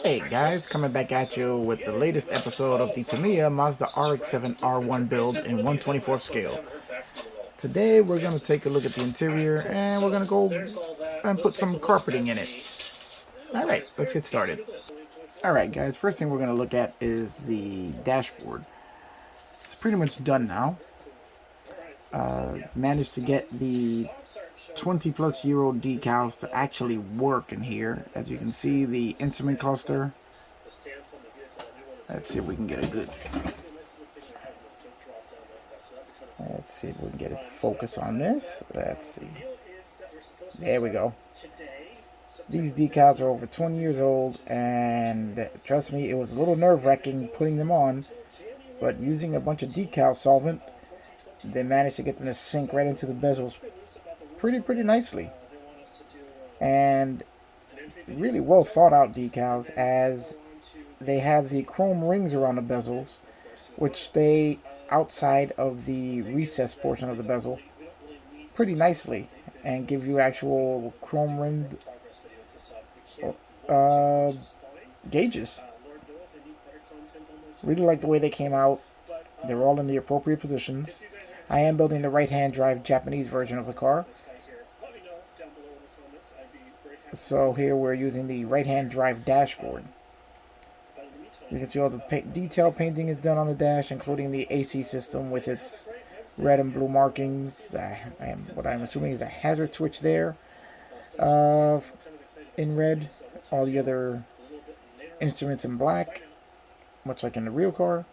Hey guys, coming back at you with the latest episode of the Tamiya Mazda rx7-r1 build in 1/24 scale. Today we're going to take a look at the interior and we're going to go and put some carpeting in it. Alright, let's get started. Alright guys, first thing we're going to look at is the dashboard. It's pretty much done now. Managed to get the 20-plus-year-old decals to actually work in here. As you can see, the instrument cluster. Let's see if we can get a good. Let's see if we can get it to focus on this. Let's see. There we go. These decals are over 20 years old, and trust me, it was a little nerve-wracking putting them on, but using a bunch of decal solvent, they managed to get them to sink right into the bezels pretty nicely. And really well thought out decals, as they have the chrome rings around the bezels, which stay outside of the recessed portion of the bezel pretty nicely and give you actual chrome ringed gauges. Really like the way they came out. They're all in the appropriate positions. I am building the right-hand drive Japanese version of the car. So here we're using the right-hand drive dashboard. You can see all the detail painting is done on the dash, including the AC system with its red and blue markings. What I'm assuming is a hazard switch there in red. All the other instruments in black, much like in the real car.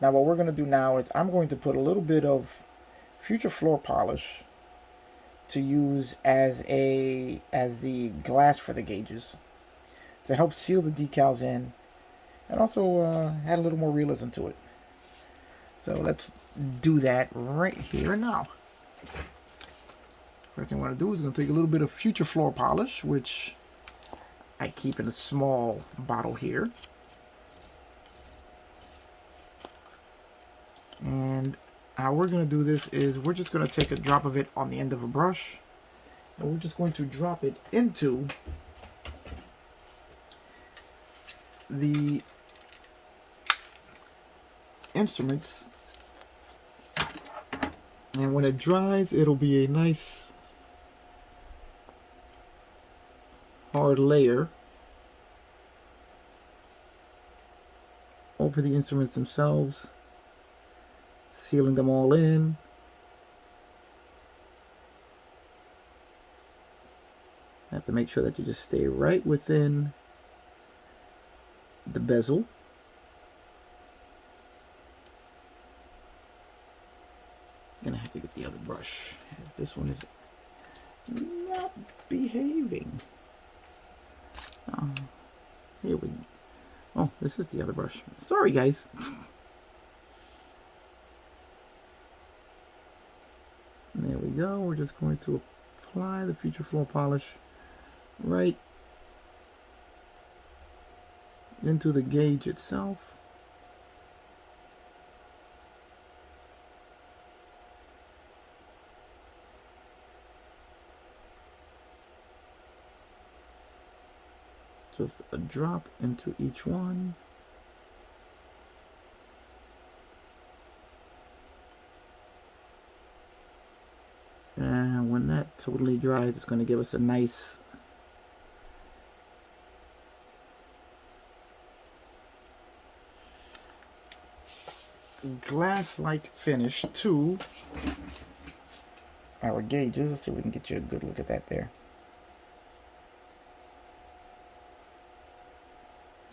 Now what we're going to do now is I'm going to put a little bit of future floor polish to use as the glass for the gauges to help seal the decals in and also add a little more realism to it. So let's do that right here and now. First thing I want to do is going to take a little bit of future floor polish, which I keep in a small bottle here. And how we're going to do this is we're just going to take a drop of it on the end of a brush, and we're just going to drop it into the instruments. And when it dries, it'll be a nice hard layer over the instruments themselves, sealing them all in. Have to make sure that you just stay right within the bezel. Gonna have to get the other brush. This one is not behaving. Here we go. Oh, this is the other brush. Sorry, guys. There we go. We're just going to apply the future floor polish right into the gauge itself. Just a drop into each one. And when that totally dries, it's going to give us a nice glass-like finish to our gauges. Let's see if we can get you a good look at that there.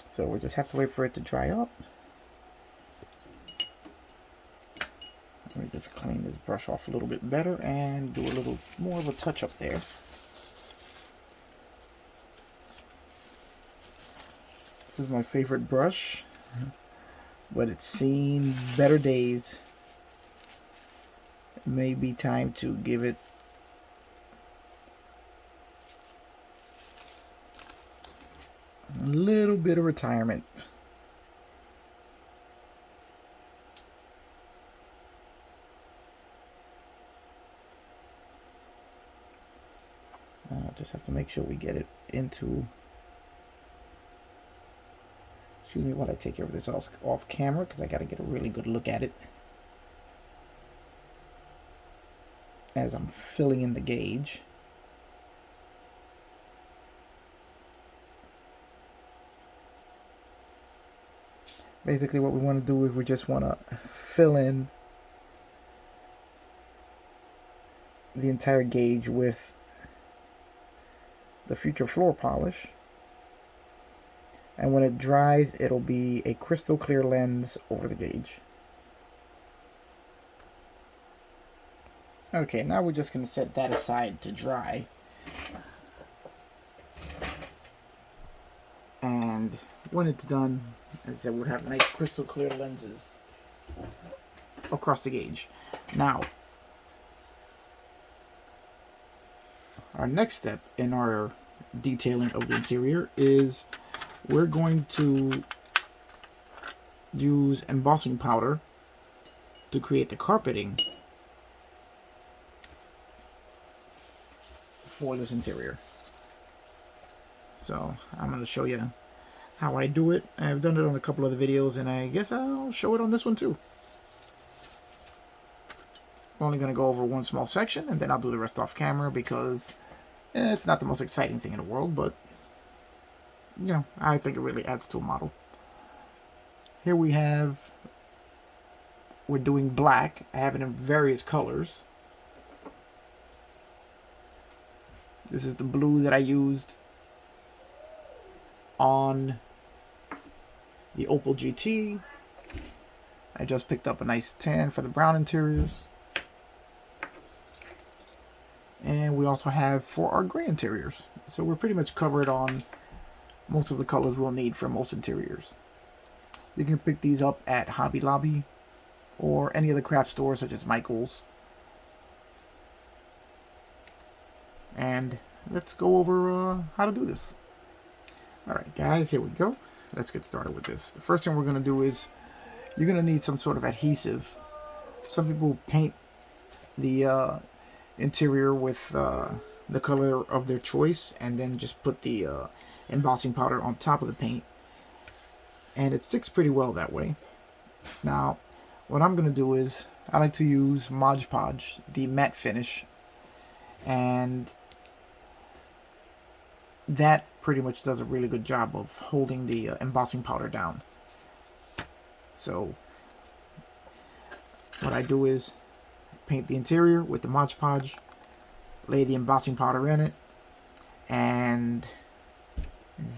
So we just have to wait for it to dry up. Let me just clean this brush off a little bit better and do a little more of a touch-up there. This is my favorite brush, but it's seen better days. It may be time to give it a little bit of retirement. Just have to make sure we get it into Excuse me while I take care of this off camera, because I got to get a really good look at it as I'm filling in the gauge. Basically what we want to do is we just want to fill in the entire gauge with the future floor polish, and when it dries it'll be a crystal clear lens over the gauge. Okay, now we're just going to set that aside to dry, and when it's done, as I said, we'll have nice crystal clear lenses across the gauge. Now our next step in our detailing of the interior is we're going to use embossing powder to create the carpeting for this interior. So I'm going to show you how I do it. I've done it on a couple of the videos, and I guess I'll show it on this one too. I'm only going to go over one small section, and then I'll do the rest off camera, because it's not the most exciting thing in the world, but you know, I think it really adds to a model. Here we're doing black. I have it in various colors. This is the blue that I used on the Opel GT. I just picked up a nice tan for the brown interiors. And we also have for our gray interiors. So we're pretty much covered on most of the colors we'll need for most interiors. You can pick these up at Hobby Lobby or any other craft stores such as Michael's. And let's go over how to do this. Alright guys, here we go. Let's get started with this. The first thing we're going to do is you're going to need some sort of adhesive. Some people paint the interior with the color of their choice and then just put the embossing powder on top of the paint, and it sticks pretty well that way. Now what I'm going to do is I like to use Mod Podge, the matte finish, and that pretty much does a really good job of holding the embossing powder down. So what I do is paint the interior with the Mod Podge, lay the embossing powder in it, and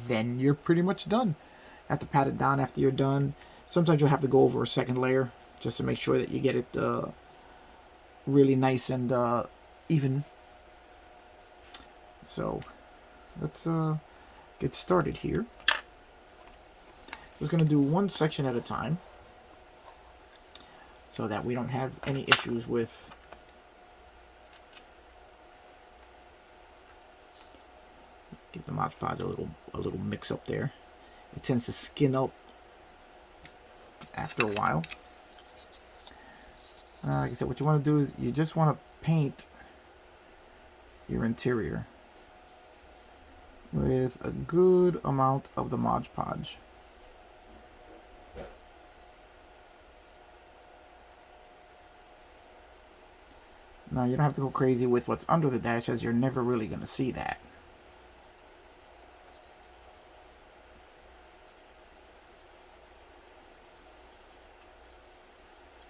then you're pretty much done. You have to pat it down after you're done. Sometimes you'll have to go over a second layer just to make sure that you get it really nice and even. So let's get started here. Just going to do one section at a time so that we don't have any issues with get the Mod Podge a little mix up there. It tends to skin up after a while. Like I said, what you want to do is you just want to paint your interior with a good amount of the Mod Podge. Now you don't have to go crazy with what's under the dash, as you're never really going to see that.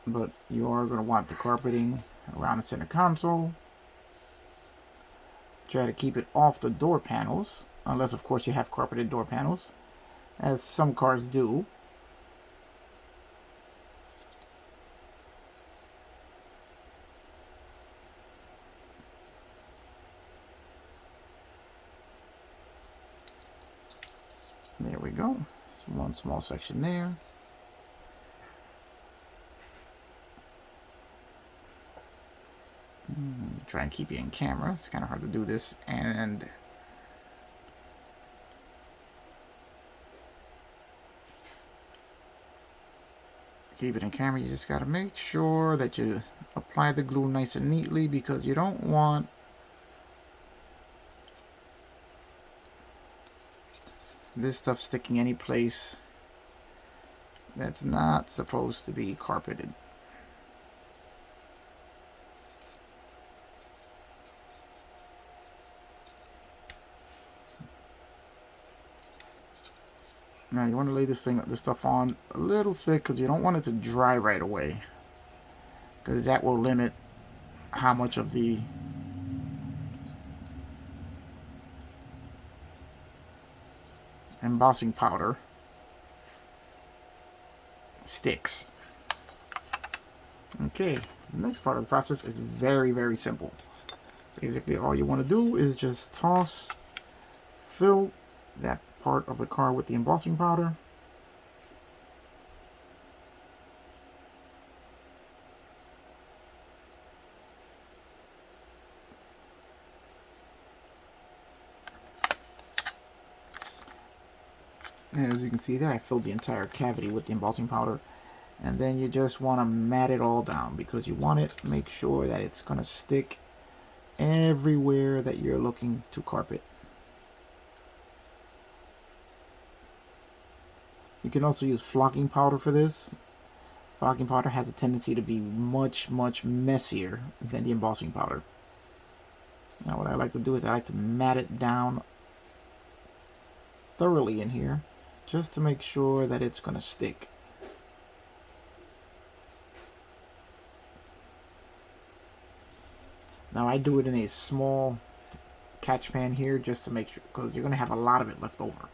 But you are going to want the carpeting around the center console. Try to keep it off the door panels, unless of course you have carpeted door panels, as some cars do. There we go. There's one small section there. Try and keep you in camera. It's kind of hard to do this and keep it in camera. You just got to make sure that you apply the glue nice and neatly, because you don't want this stuff sticking any place that's not supposed to be carpeted. Now you want to lay this stuff on a little thick because you don't want it to dry right away, because that will limit how much of the embossing powder sticks. Okay, the next part of the process is very, very simple. Basically, all you want to do is just fill that part of the car with the embossing powder. As you can see there, I filled the entire cavity with the embossing powder. And then you just want to mat it all down, because you want it to make sure that it's going to stick everywhere that you're looking to carpet. You can also use flocking powder for this. Flocking powder has a tendency to be much, much messier than the embossing powder. Now what I like to do is I like to mat it down thoroughly in here, just to make sure that it's going to stick. Now I do it in a small catch pan here, just to make sure, because you're going to have a lot of it left over.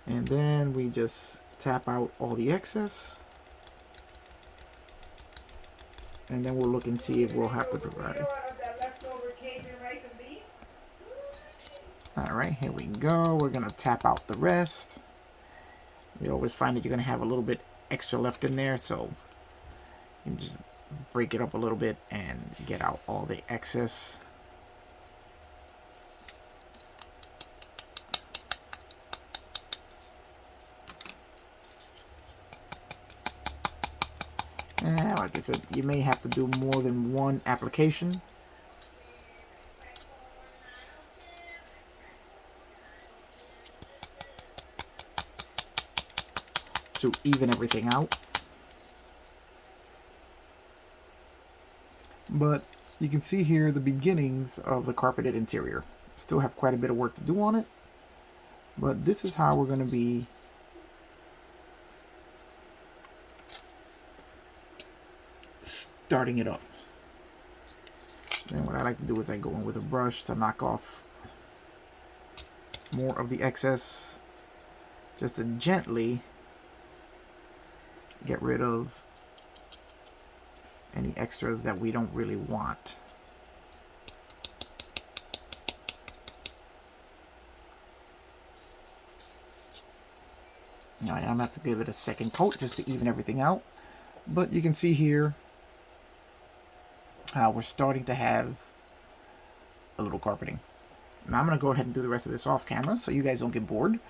And then we just tap out all the excess. And then we'll look and see if we'll have to provide. Alright, here we go. We're going to tap out the rest. You always find that you're going to have a little bit extra left in there, so you can just break it up a little bit and get out all the excess. And like I said, you may have to do more than one application. To even everything out. But you can see here the beginnings of the carpeted interior. Still have quite a bit of work to do on it, but this is how we're going to be starting it up. Then what I like to do is I go in with a brush to knock off more of the excess, just to gently get rid of any extras that we don't really want. Now I'm going to have to give it a second coat just to even everything out. But you can see here how we're starting to have a little carpeting. Now I'm going to go ahead and do the rest of this off camera so you guys don't get bored.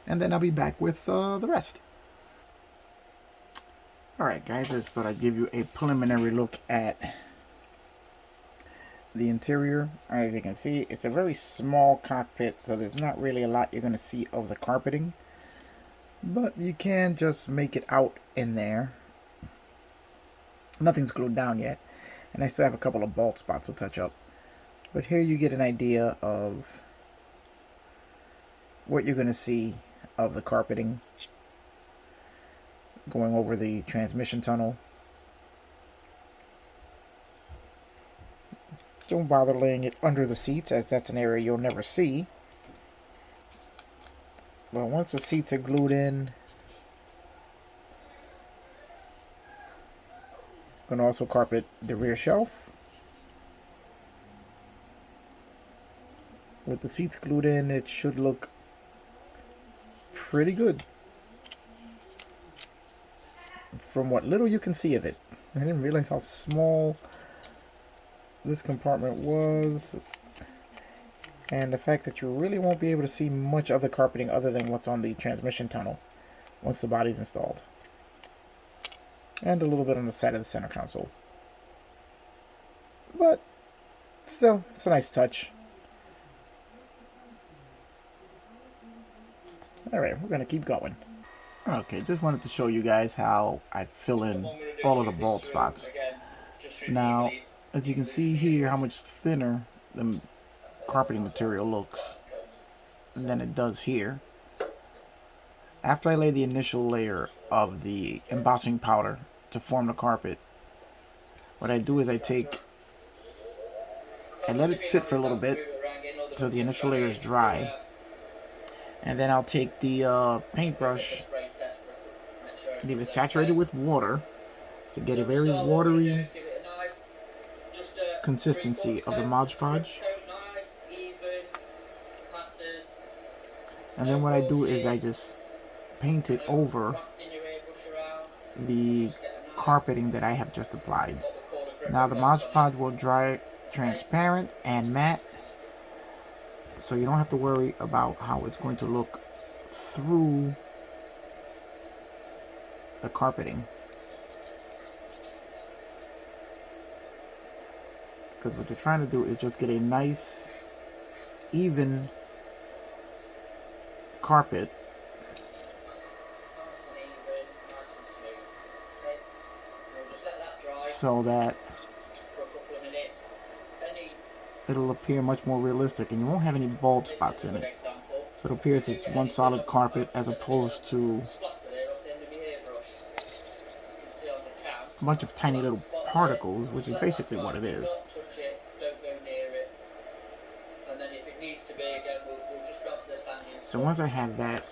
And then I'll be back with the rest. Alright guys, I just thought I'd give you a preliminary look at the interior. As you can see, it's a very small cockpit, so there's not really a lot you're going to see of the carpeting. But you can just make it out in there. Nothing's glued down yet, and I still have a couple of bald spots to touch up. But here you get an idea of what you're going to see of the carpeting going over the transmission tunnel. Don't bother laying it under the seats, as that's an area you'll never see. But once the seats are glued in, I'm going to also carpet the rear shelf. With the seats glued in, it should look pretty good. From what little you can see of it. I didn't realize how small this compartment was. And the fact that you really won't be able to see much of the carpeting other than what's on the transmission tunnel once the body's installed. And a little bit on the side of the center console. But still, it's a nice touch. Alright, we're gonna keep going. Okay, just wanted to show you guys how I fill in all of the bald spots. Now, as you can see here, how much thinner the carpeting material looks than it does here. After I lay the initial layer of the embossing powder to form the carpet, what I do is I let it sit for a little bit so the initial layer is dry, and then I'll take the paintbrush, leave it saturated with water to get a very watery consistency of the Mod Podge. And then what I do is I just paint it over the carpeting that I have just applied. Now the Mod Podge will dry transparent and matte, so you don't have to worry about how it's going to look through the carpeting. Because what you're trying to do is just get a nice, even carpet so that it'll appear much more realistic, and you won't have any bald spots in it. So it appears it's one solid carpet as opposed to a bunch of tiny little particles, which is basically what it is. So once I have that,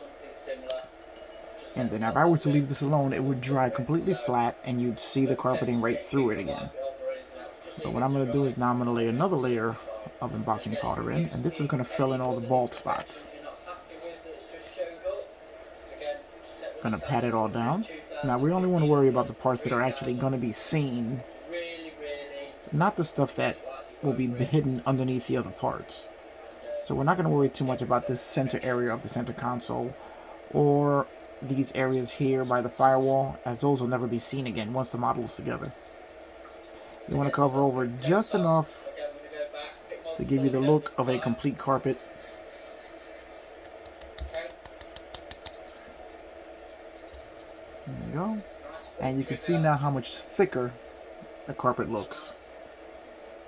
and then if I were to leave this alone, it would dry completely flat and you'd see the carpeting right through it again. But what I'm going to do is now I'm going to lay another layer of embossing powder in, and this is going to fill in all the bald spots. Going to pat it all down. Now we only want to worry about the parts that are actually going to be seen, not the stuff that will be hidden underneath the other parts. So we're not going to worry too much about this center area of the center console or these areas here by the firewall, as those will never be seen again once the model is together. You want to cover over just enough to give you the look of a complete carpet. There you go. And you can see now how much thicker the carpet looks.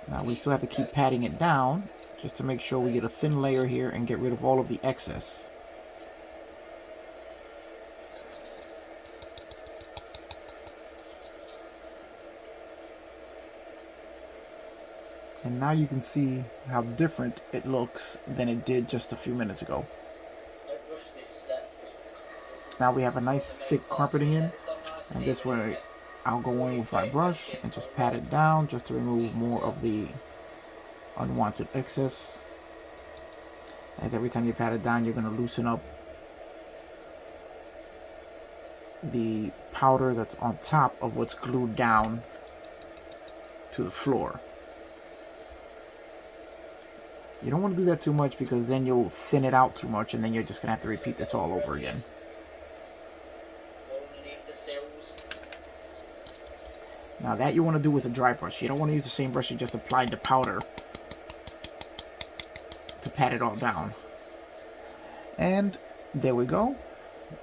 Now we still have to keep patting it down just to make sure we get a thin layer here and get rid of all of the excess. And now you can see how different it looks than it did just a few minutes ago. Now we have a nice thick carpeting in, and this way I'll go in with my brush and just pat it down just to remove more of the unwanted excess. As every time you pat it down, you're going to loosen up the powder that's on top of what's glued down to the floor. You don't want to do that too much because then you'll thin it out too much and then you're just going to have to repeat this all over again. Now that you want to do with a dry brush. You don't want to use the same brush you just applied the powder to pat it all down. And there we go.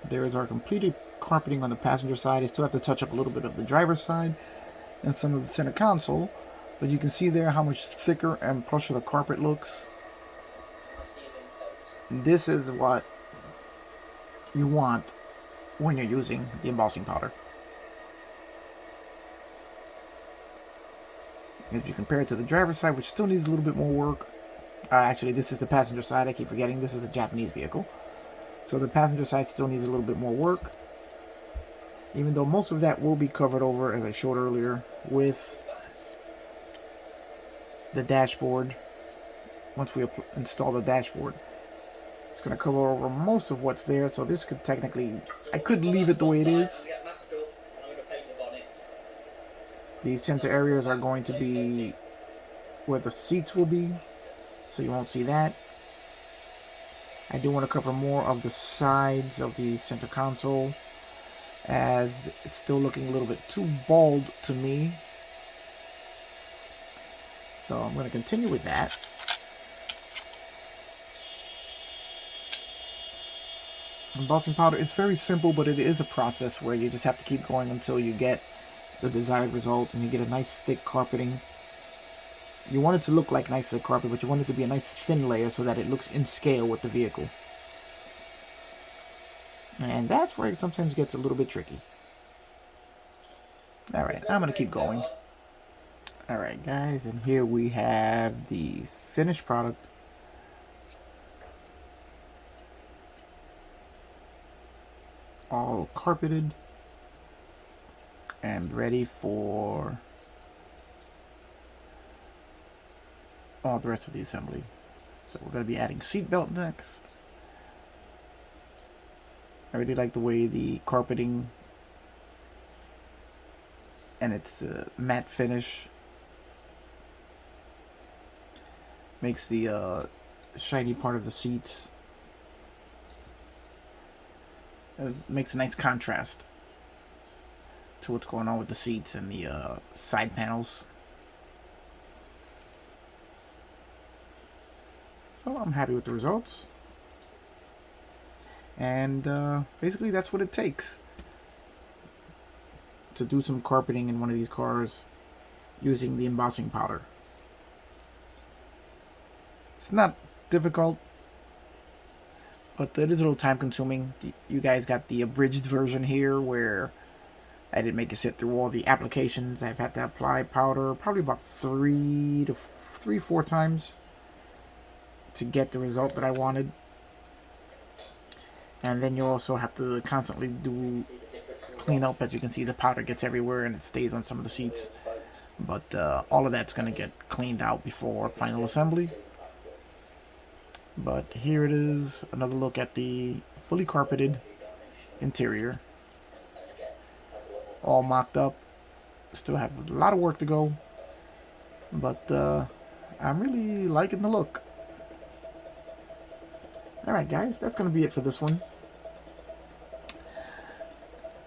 There is our completed carpeting on the passenger side. I still have to touch up a little bit of the driver's side and some of the center console. But you can see there how much thicker and plusher the carpet looks. This is what you want when you're using the embossing powder. If you compare it to the driver's side, which still needs a little bit more work. Actually, this is the passenger side. I keep forgetting this is a Japanese vehicle. So the passenger side still needs a little bit more work. Even though most of that will be covered over, as I showed earlier, with the dashboard. Once we install the dashboard, it's going to cover over most of what's there. So this could technically, I could leave it the way it is. These center areas are going to be where the seats will be, so you won't see that. I do want to cover more of the sides of the center console, as it's still looking a little bit too bald to me. So I'm going to continue with that. Embossing powder, it's very simple, but it is a process where you just have to keep going until you get the desired result and you get a nice thick carpeting. You want it to look like nice thick carpet, but you want it to be a nice thin layer so that it looks in scale with the vehicle. And that's where it sometimes gets a little bit tricky. Alright, I'm going to keep going. Alright guys, and here we have the finished product. All carpeted and ready for all the rest of the assembly. So we're going to be adding seatbelt next. I really like the way the carpeting and its matte finish makes the shiny part of the seats. It makes a nice contrast to what's going on with the seats and the side panels. So I'm happy with the results. And basically that's what it takes to do some carpeting in one of these cars using the embossing powder. It's not difficult, but it is a little time consuming. You guys got the abridged version here where I didn't make it sit through all the applications. I've had to apply powder probably about 4 times to get the result that I wanted. And then you also have to constantly do clean up. As you can see, the powder gets everywhere and it stays on some of the seats. But all of that's going to get cleaned out before final assembly. But here it is, another look at the fully carpeted interior. All mocked up. Still have a lot of work to go. But I'm really liking the look. Alright guys, that's going to be it for this one.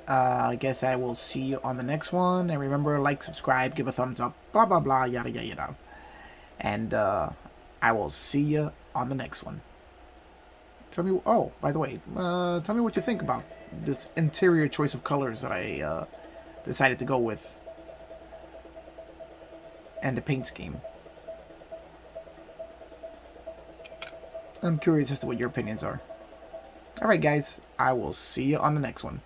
I guess I will see you on the next one. And remember, like, subscribe, give a thumbs up, blah, blah, blah, yada, yada, yada. And I will see you on the next one. Tell me, oh, by the way, tell me what you think about this interior choice of colors that I decided to go with. And the paint scheme. I'm curious as to what your opinions are. Alright guys, I will see you on the next one.